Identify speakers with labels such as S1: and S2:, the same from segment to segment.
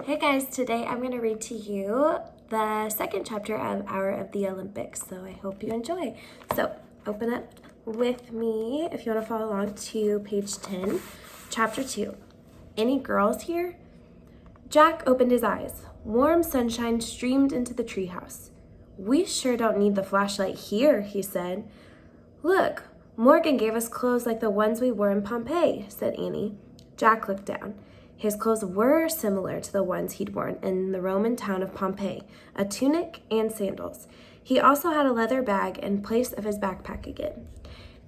S1: Hey guys, today I'm going to read to you the second chapter of Hour of the Olympics, so I hope you enjoy. So open up with me if you want to follow along to page 10, chapter 2. Any girls here? Jack opened his eyes. Warm sunshine streamed into the treehouse. We sure don't need the flashlight here, he said. Look, Morgan gave us clothes like the ones we wore in Pompeii, said Annie. Jack looked down. His clothes were similar to the ones he'd worn in the Roman town of Pompeii, a tunic and sandals. He also had a leather bag in place of his backpack again.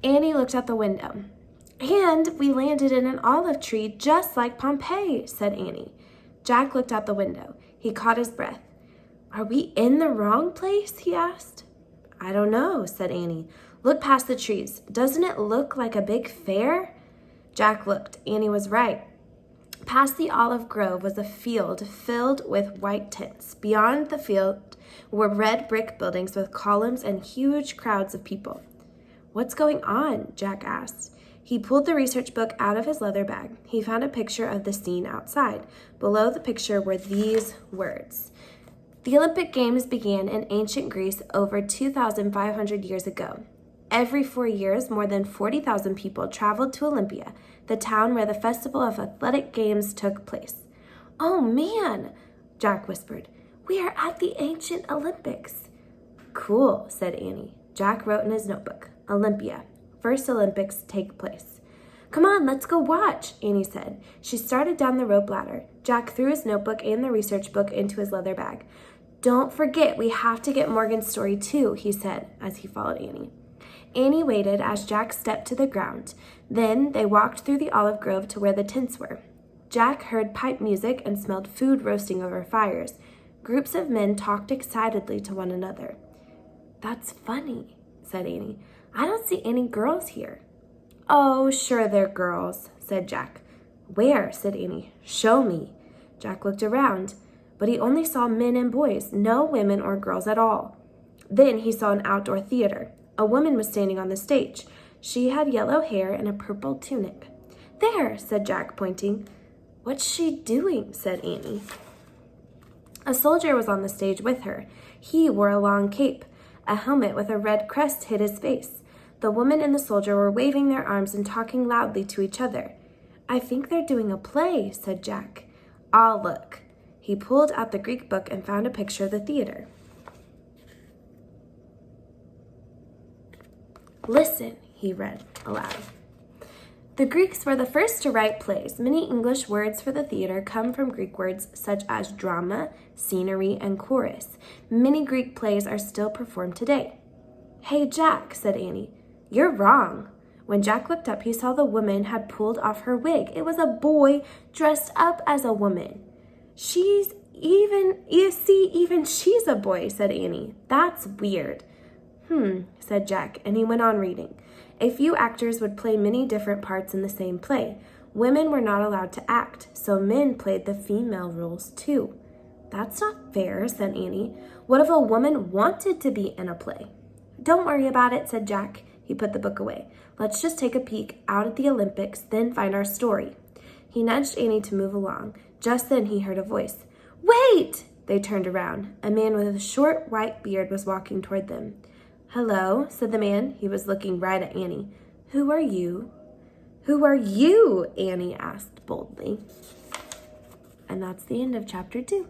S1: Annie looked out the window. And we landed in an olive tree just like Pompeii, said Annie. Jack looked out the window. He caught his breath. Are we in the wrong place? He asked. I don't know, said Annie. Look past the trees. Doesn't it look like a big fair? Jack looked. Annie was right. Past the olive grove was a field filled with white tents. Beyond the field were red brick buildings with columns and huge crowds of people. What's going on? Jack asked. He pulled the research book out of his leather bag. He found a picture of the scene outside. Below the picture were these words. The Olympic Games began in ancient Greece over 2,500 years ago. Every 4 years, more than 40,000 people traveled to Olympia, the town where the Festival of Athletic Games took place. Oh man, Jack whispered. We are at the ancient Olympics. Cool, said Annie. Jack wrote in his notebook, Olympia, first Olympics take place. Come on, let's go watch, Annie said. She started down the rope ladder. Jack threw his notebook and the research book into his leather bag. Don't forget, we have to get Morgan's story too, he said as he followed Annie. Annie waited as Jack stepped to the ground. Then they walked through the olive grove to where the tents were. Jack heard pipe music and smelled food roasting over fires. Groups of men talked excitedly to one another. That's funny, said Annie. I don't see any girls here. Oh, sure they're girls, said Jack. Where? Said Annie. Show me. Jack looked around, but he only saw men and boys, no women or girls at all. Then he saw an outdoor theater. A woman was standing on the stage. She had yellow hair and a purple tunic. There, said Jack, pointing. What's she doing? Said Annie. A soldier was on the stage with her. He wore a long cape. A helmet with a red crest hid his face. The woman and the soldier were waving their arms and talking loudly to each other. I think they're doing a play, said Jack. I'll look. He pulled out the Greek book and found a picture of the theater. Listen, he read aloud. The Greeks were the first to write plays. Many English words for the theater come from Greek words such as drama, scenery, and chorus. Many Greek plays are still performed today. Hey, Jack, said Annie. You're wrong. When Jack looked up, he saw the woman had pulled off her wig. It was a boy dressed up as a woman. Even she's a boy, said Annie. That's weird. Said Jack, and he went on reading. A few actors would play many different parts in the same play. Women were not allowed to act, so men played the female roles too. That's not fair, said Annie. What if a woman wanted to be in a play? Don't worry about it, said Jack. He put the book away. Let's just take a peek out at the Olympics, then find our story. He nudged Annie to move along. Just then he heard a voice. Wait! They turned around. A man with a short white beard was walking toward them. Hello, said the man. He was looking right at Annie. Who are you? Who are you? Annie asked boldly. And that's the end of chapter 2.